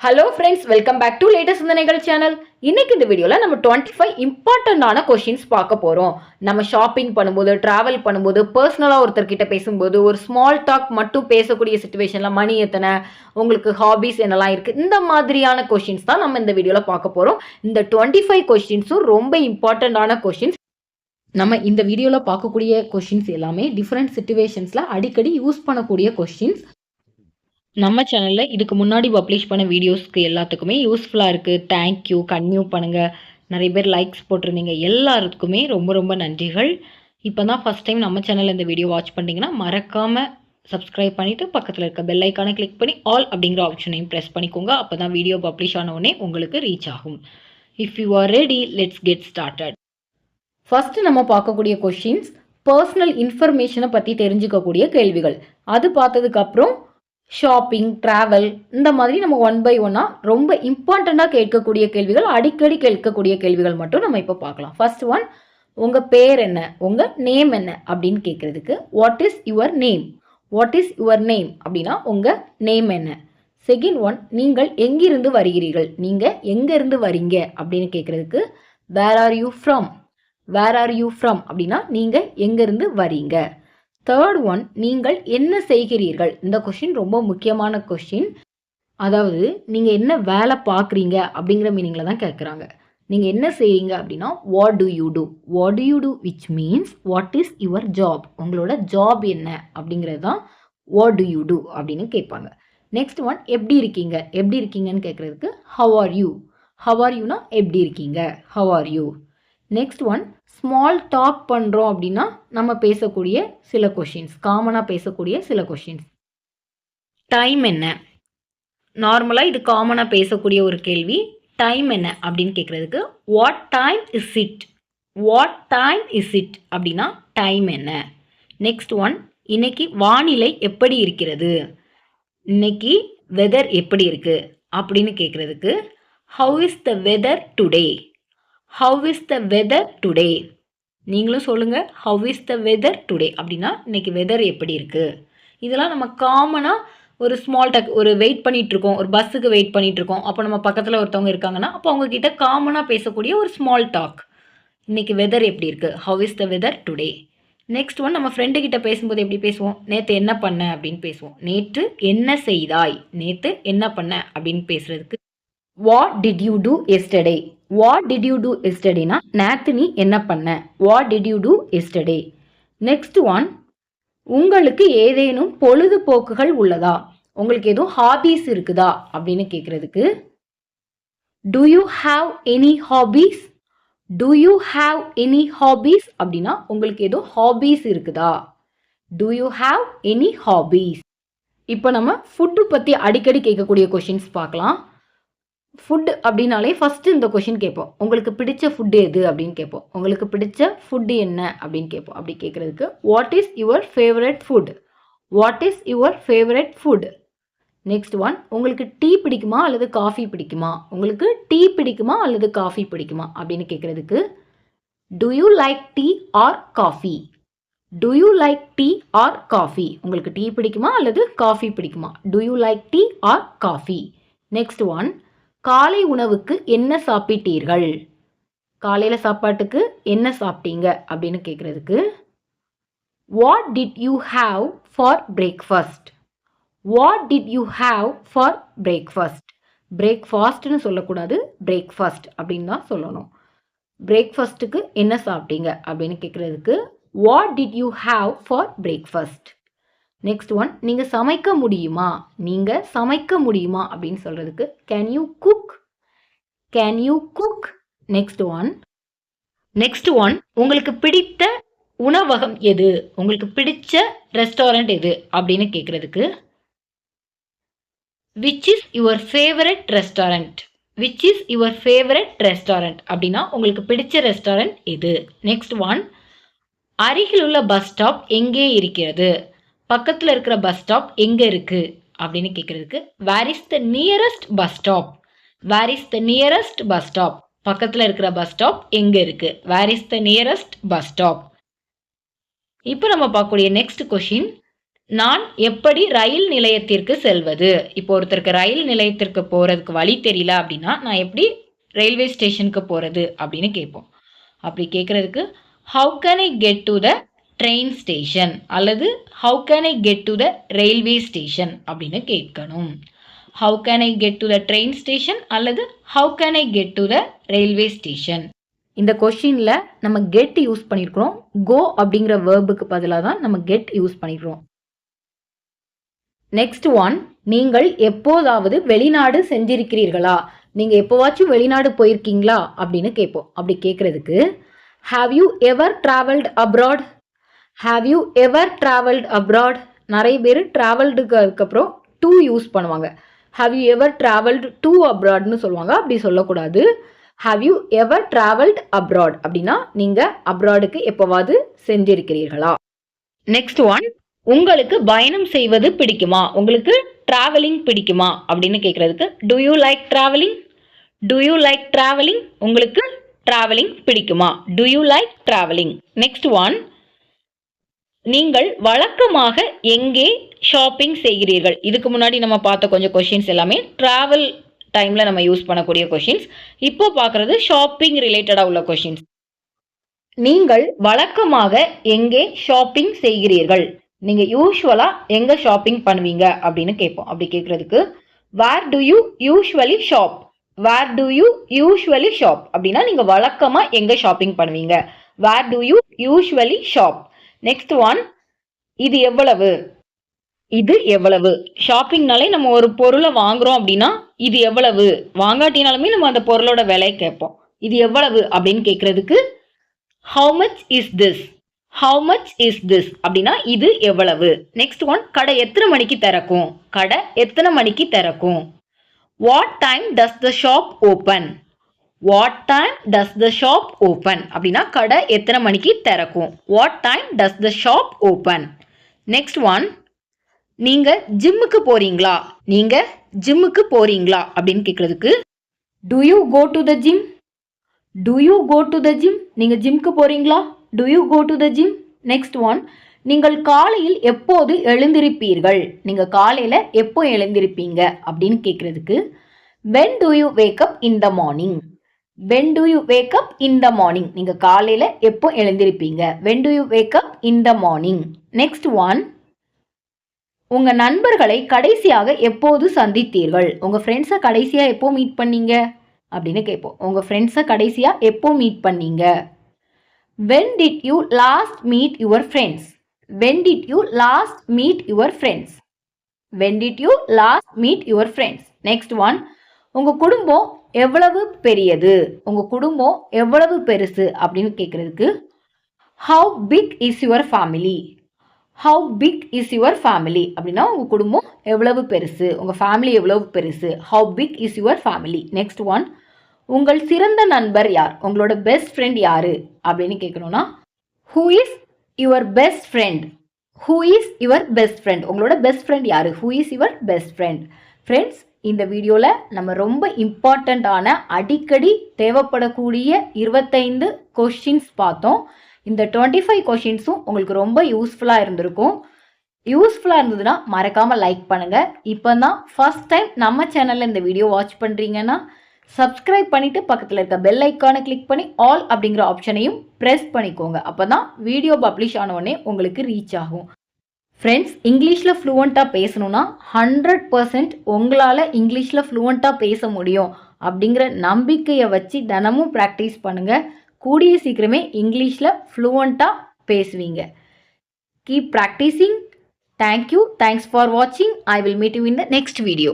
Hello friends, welcome back to latest சிந்தனைகள் channel. இன்னைக்கு இந்த வீடியோவில் நம்ம 25 இம்பார்ட்டண்டான கொஷின்ஸ் பார்க்க போகிறோம். நம்ம ஷாப்பிங் பண்ணும்போது, ட்ராவல் பண்ணும்போது, பர்சனலாக ஒருத்தர்கிட்ட பேசும்போது, ஒரு ஸ்மால் டாக் மட்டும் பேசக்கூடிய சுச்சுவேஷனில் மணி எத்தனை, உங்களுக்கு ஹாபிஸ் என்னெல்லாம் இருக்குது, இந்த மாதிரியான கொஷின்ஸ் தான் நம்ம இந்த வீடியோவில் பார்க்க போகிறோம். இந்த 25 கொஷின்ஸும் ரொம்ப இம்பார்ட்டண்டான கொஷின்ஸ். நம்ம இந்த வீடியோவில் பார்க்கக்கூடிய கொஷின்ஸ் எல்லாமே டிஃப்ரெண்ட் சுச்சுவேஷன்ஸில் அடிக்கடி யூஸ் பண்ணக்கூடிய கொஷின்ஸ். நம்ம சேனலில் இதுக்கு முன்னாடி பப்ளிஷ் பண்ண வீடியோஸ்க்கு எல்லாத்துக்குமே யூஸ்ஃபுல்லாக இருக்குது. தேங்க்யூ, கன்டினியூ பண்ணுங்கள். நிறைய பேர் லைக்ஸ் போட்டிருந்தீங்க. எல்லாருக்குமே ரொம்ப ரொம்ப நன்றிகள். இப்போ தான் ஃபஸ்ட் டைம் நம்ம சேனலில் இந்த வீடியோ வாட்ச் பண்ணிங்கன்னா மறக்காமல் சப்ஸ்கிரைப் பண்ணிவிட்டு பக்கத்தில் இருக்க பெல் ஐக்கானை கிளிக் பண்ணி ஆல் அப்படிங்கிற ஆப்ஷனையும் ப்ரெஸ் பண்ணிக்கோங்க. அப்போ தான் வீடியோ பப்ளிஷ் ஆன உடனே உங்களுக்கு ரீச் ஆகும். If you are ready, let's get started. First நம்ம பார்க்கக்கூடிய கொஷின்ஸ் பர்சனல் இன்ஃபர்மேஷனை பற்றி தெரிஞ்சுக்கக்கூடிய கேள்விகள். அது பார்த்ததுக்கப்புறம் ஷாப்பிங், ட்ராவல், இந்த மாதிரி நம்ம ஒன் பை ஒன்னாக ரொம்ப இம்பார்ட்டண்ட்டாக கேட்கக்கூடிய கேள்விகள், அடிக்கடி கேட்கக்கூடிய கேள்விகள் மட்டும் நம்ம இப்போ பார்க்கலாம். ஃபர்ஸ்ட் ஒன், உங்கள் பேர் என்ன, உங்கள் நேம் என்ன அப்படின்னு கேட்குறதுக்கு what is your name. What is your name அப்படின்னா உங்கள் நேம் என்ன. செகண்ட் ஒன், நீங்கள் எங்கிருந்து வருகிறீர்கள், நீங்கள் எங்கேருந்து வரீங்க அப்படின்னு கேட்குறதுக்கு where are you from. Where are you from அப்படின்னா நீங்கள் எங்கேருந்து வரீங்க. தேர்ட் ஒன், நீங்கள் என்ன செய்கிறீர்கள். இந்த கொஷின் ரொம்ப முக்கியமான கொஷின். அதாவது நீங்கள் என்ன வேலை பார்க்குறீங்க அப்படிங்கிற மீனிங்கில் தான் கேட்குறாங்க. நீங்கள் என்ன செய்கிறீங்க அப்படின்னா what do you do. What do you do which means what is your job. உங்களோட ஜாப் என்ன அப்படிங்கிறது தான் வாட் டு யூ டூ அப்படின்னு கேட்பாங்க. நெக்ஸ்ட் ஒன், எப்படி இருக்கீங்க. எப்படி இருக்கீங்கன்னு கேட்குறதுக்கு how are you. How are யூனா எப்படி இருக்கீங்க, how are you. Next one, small talk பண்ணுறோம் அப்படின்னா நம்ம பேசக்கூடிய சில கொஷின்ஸ், காமனாக பேசக்கூடிய சில கொஷின்ஸ். டைம் என்ன. நார்மலாக இது காமனாக பேசக்கூடிய ஒரு கேள்வி. டைம் என்ன அப்படின்னு கேட்குறதுக்கு what time is it. What time is it அப்படின்னா டைம் என்ன. நெக்ஸ்ட் ஒன், இன்னைக்கு வானிலை எப்படி இருக்கிறது. இன்னைக்கு வெதர் எப்படி இருக்குது அப்படின்னு கேட்குறதுக்கு how is the weather today. How is the weather today. நீங்களும் சொல்லுங்கள், how is the weather today அப்படின்னா இன்னைக்கு வெதர் எப்படி இருக்குது. இதெல்லாம் நம்ம காமனாக ஒரு ஸ்மால் டாக், ஒரு வெயிட் பண்ணிகிட்ருக்கோம், ஒரு பஸ்ஸுக்கு வெயிட் பண்ணிகிட்ருக்கோம், அப்போ நம்ம பக்கத்தில் ஒருத்தவங்க இருக்காங்கன்னா அப்போ அவங்கக்கிட்ட காமனாக பேசக்கூடிய ஒரு ஸ்மால் டாக். இன்னைக்கு வெதர் எப்படி இருக்குது, how is the weather today. Next one, நம்ம ஃப்ரெண்டுக்கிட்ட பேசும்போது எப்படி பேசுவோம், நேற்று என்ன பண்ண அப்படின்னு பேசுவோம். நேற்று என்ன செய்தாய், நேற்று என்ன பண்ண அப்படின்னு பேசுகிறதுக்கு what did you do yesterday. What did you do எஸ்டர்டேனா நேற்று நீ என்ன பண்ண. What did you do yesterday. Next one, உங்களுக்கு ஏதேனும் பொழுதுபோக்குகள் உள்ளதா. உங்களுக்கு எதுவும் ஹாபீஸ் இருக்குதா அப்படின்னு கேட்குறதுக்கு to you have any hobbies. To you have any hobbies அப்படின்னா உங்களுக்கு எதுவும் ஹாபீஸ் இருக்குதா. To you have any hobbies. இப்போ நம்ம ஃபுட்டு பற்றி அடிக்கடி கேட்கக்கூடிய கொஷின்ஸ் பார்க்கலாம். ஃபுட் அப்படின்னாலே ஃபஸ்ட்டு இந்த கொஷின் கேட்போம், உங்களுக்கு பிடிச்ச ஃபுட்டு எது அப்படின்னு கேட்போம். உங்களுக்கு பிடிச்ச ஃபுட்டு என்ன அப்படின்னு கேட்போம். அப்படி கேட்குறதுக்கு what is your favourite food. What is your favourite food. Next one, உங்களுக்கு டீ பிடிக்குமா அல்லது காஃபி பிடிக்குமா. உங்களுக்கு டீ பிடிக்குமா அல்லது காஃபி பிடிக்குமா அப்படின்னு கேட்குறதுக்கு to you like tea R coffee. To you like tea R coffee. உங்களுக்கு டீ பிடிக்குமா அல்லது காஃபி பிடிக்குமா. To you like tea R coffee. Next one, காலை உணவுக்கு என்ன சாப்பிட்டீர்கள். காலையில் சாப்பாட்டுக்கு என்ன சாப்பிட்டீங்க அப்படின்னு கேட்குறதுக்கு what did you have for breakfast. What did you have for breakfast. பிரேக்ஃபாஸ்ட்னு சொல்லக்கூடாது, பிரேக்ஃபாஸ்ட் அப்படின்னு தான் சொல்லணும். பிரேக்ஃபாஸ்ட்டுக்கு என்ன சாப்பிட்டீங்க அப்படின்னு கேட்குறதுக்கு what did you have for breakfast. Next one, நீங்கள் சமைக்க முடியுமா. நீங்கள் சமைக்க முடியுமா அப்படின்னு சொல்கிறதுக்கு can you cook. Can you cook. Next one, உங்களுக்கு பிடித்த உணவகம் எது. உங்களுக்கு பிடிச்ச ரெஸ்டாரண்ட் எது அப்படின்னு கேட்குறதுக்கு which is your favourite restaurant. Which is your favourite restaurant அப்படின்னா உங்களுக்கு பிடிச்ச ரெஸ்டாரண்ட் எது. நெக்ஸ்ட் ஒன், அருகில் உள்ள பஸ் ஸ்டாப் எங்கே இருக்கிறது. பக்கத்தில் இருக்கிற பஸ் ஸ்டாப் எங்கே இருக்குது அப்படின்னு கேட்குறதுக்கு where is the nearest bus stop. Where is the nearest bus stop. பக்கத்தில் இருக்கிற பஸ் ஸ்டாப் எங்கே இருக்குது. Where is the nearest bus stop. இப்போ நம்ம பார்க்கக்கூடிய நெக்ஸ்ட் கொஷின், நான் எப்படி ரயில் நிலையத்திற்கு செல்வது? இப்போ ஒருத்தருக்கு ரயில் நிலையத்திற்கு போறதுக்கு வழி தெரியல அப்படின்னா, நான் எப்படி ரயில்வே ஸ்டேஷனுக்கு போறது அப்படின்னு கேட்போம். அப்படி கேட்கறதுக்கு how can I get to the train station அல்லது how can I get to the railway station அப்படின்னு கேட்கணும். How can I get to the train station அல்லது how can I get to the railway station. இந்த கொஸ்டின்ல நம்ம get used பண்ணியிருக்கிறோம். கோ அப்படிங்கிற வேர்புக்கு பதிலாக தான் நம்ம கெட் யூஸ் பண்ணிக்கிறோம். நெக்ஸ்ட் ஒன், நீங்கள் எப்போதாவது வெளிநாடு செஞ்சிருக்கிறீர்களா? நீங்க எப்போவாச்சும் வெளிநாடு போயிருக்கீங்களா அப்படின்னு கேட்போம். அப்படி கேட்கறதுக்கு have you ever travelled abroad? Have you ever travelled abroad? நிறைய பேர் டிராவல்டுக்கு அதுக்கப்புறம் டு யூஸ் பண்ணுவாங்க. Have you ever travelled to அப்ராட்னு சொல்லுவாங்க. அப்படி சொல்லக்கூடாது. Have you ever travelled abroad அப்படின்னா நீங்க அப்ராடுக்கு எப்போவாது செஞ்சிருக்கிறீர்களா? நெக்ஸ்ட் ஒன், உங்களுக்கு பயணம் செய்வது பிடிக்குமா? உங்களுக்கு டிராவலிங் பிடிக்குமா அப்படின்னு கேட்கறதுக்கு do you like travelling? To you like travelling? உங்களுக்கு டிராவலிங் பிடிக்குமா? To you like travelling? Next one, நீங்கள் வழக்கமாக எங்கே ஷாப்பிங் செய்கிறீர்கள்? இதுக்கு முன்னாடி நம்ம பார்த்த கொஞ்சம் கொஸ்டின்ஸ் எல்லாமே டிராவல் டைம்ல நம்ம யூஸ் பண்ணக்கூடிய கொஸ்டின்ஸ். இப்போ பார்க்கறது ஷாப்பிங் ரிலேட்டடா உள்ள கொஸ்டின்ஸ். நீங்கள் வழக்கமாக எங்கே ஷாப்பிங் செய்கிறீர்கள்? நீங்க யூஸ்வலா எங்க ஷாப்பிங் பண்ணுவீங்க அப்படின்னு கேட்போம். அப்படி கேட்கறதுக்கு where do you usually shop? Where do you usually shop அப்படின்னா நீங்க வழக்கமா எங்க ஷாப்பிங் பண்ணுவீங்க? Where do you usually shop? Next one, இது எவ்வளவு? இது எவ்வளவு? ஷாப்பிங்னாலே நம்ம ஒரு பொருளை வாங்குறோம் அப்படின்னா இது எவ்வளவு? வாங்காட்டினாலுமே நம்ம அந்த பொருளோட விலை கேட்போம். இது எவ்வளவு அப்படின்னு கேட்கறதுக்கு how much is this? How much is this அப்படின்னா இது எவ்வளவு? நெக்ஸ்ட் ஒன், கடை எத்தனை மணிக்கு திறக்கும்? கடை எத்தனை மணிக்கு திறக்கும்? What time does the shop open? What time does the shop open அப்படின்னா கடை எத்தனை மணிக்கு திறக்கும்? What time does the shop open? Next one, நீங்க ஜிம்முக்கு போறீங்களா? நீங்க ஜிம்முக்கு போறீங்களா அப்படின்னு கேட்கறதுக்கு do you go to the gym? Do you go to the gym? நீங்க ஜிம்க்கு போறீங்களா? Do you go to the gym? Next one, நீங்கள் காலையில் எப்போது எழுந்திருப்பீர்கள்? நீங்க காலையில எப்போ எழுந்திருப்பீங்க அப்படின்னு கேட்கறதுக்கு when do you wake up in the morning? when do you wake up in the morning? நீங்க காலையில எப்போ எழுந்திருப்பீங்க? when do you wake up in the morning? Next one, உங்க நண்பர்களை கடைசியாக எப்போது சந்தித்தீர்கள்? உங்க ஃப்ரெண்ட்ஸை கடைசியா எப்போ மீட் பண்ணீங்க அப்படின்னு கேட்போம். உங்க ஃப்ரெண்ட்ஸை கடைசியா எப்போ மீட் பண்ணீங்க? when did you last meet your friends? when did you last meet your friends? when did you last meet your friends? next one, உங்க குடும்பம் எவ்வளவு பெரியது? உங்க குடும்பம் எவ்வளவு பெருசு அப்படின்னு கேட்கறதுக்கு how big is your family? how big is your family அப்படின்னா உங்க குடும்பம் எவ்வளவு பெருசு, உங்க ஃபேமிலி எவ்வளவு பெருசு. how big is your family? next one, உங்கள் சிறந்த நண்பர் யார்? உங்களோட பெஸ்ட் ஃப்ரெண்ட் யாரு அப்படின்னு கேட்கணும்னா who is your best friend? who is your best friend? உங்களோட பெஸ்ட் ஃப்ரெண்ட் யாரு? who is your best friend? Friends, இந்த வீடியோவில் நம்ம ரொம்ப இம்பார்ட்டண்ட்டான அடிக்கடி தேவைப்படக்கூடிய 25 கொஸ்டின்ஸ் பார்த்தோம். இந்த 25 கொஸ்டின்ஸும் உங்களுக்கு ரொம்ப யூஸ்ஃபுல்லாக இருந்திருக்கும். யூஸ்ஃபுல்லாக இருந்ததுன்னா மறக்காமல் லைக் பண்ணுங்கள். இப்போ தான் ஃபர்ஸ்ட் டைம் நம்ம சேனலில் இந்த வீடியோ வாட்ச் பண்ணுறீங்கன்னா சப்ஸ்கிரைப் பண்ணிவிட்டு பக்கத்தில் இருக்க பெல் ஐக்கானை கிளிக் பண்ணி ஆல் அப்படிங்கிற ஆப்ஷனையும் ப்ரெஸ் பண்ணிக்கோங்க. அப்போ தான் வீடியோ பப்ளிஷ் ஆன உடனே உங்களுக்கு ரீச் ஆகும். ஃப்ரெண்ட்ஸ், இங்கிலீஷில் ஃப்ளூவெண்ட்டாக பேசணுன்னா 100% உங்களால் இங்கிலீஷில் ஃப்ளூவெண்ட்டாக பேச முடியும் அப்படிங்கிற நம்பிக்கையை வச்சு தினமும் ப்ராக்டிஸ் பண்ணுங்கள். கூடிய சீக்கிரமே இங்கிலீஷில் ஃப்ளூவெண்ட்டாக பேசுவீங்க. Keep practising. Thank you. Thanks for வாட்சிங். I will meet you in the next video.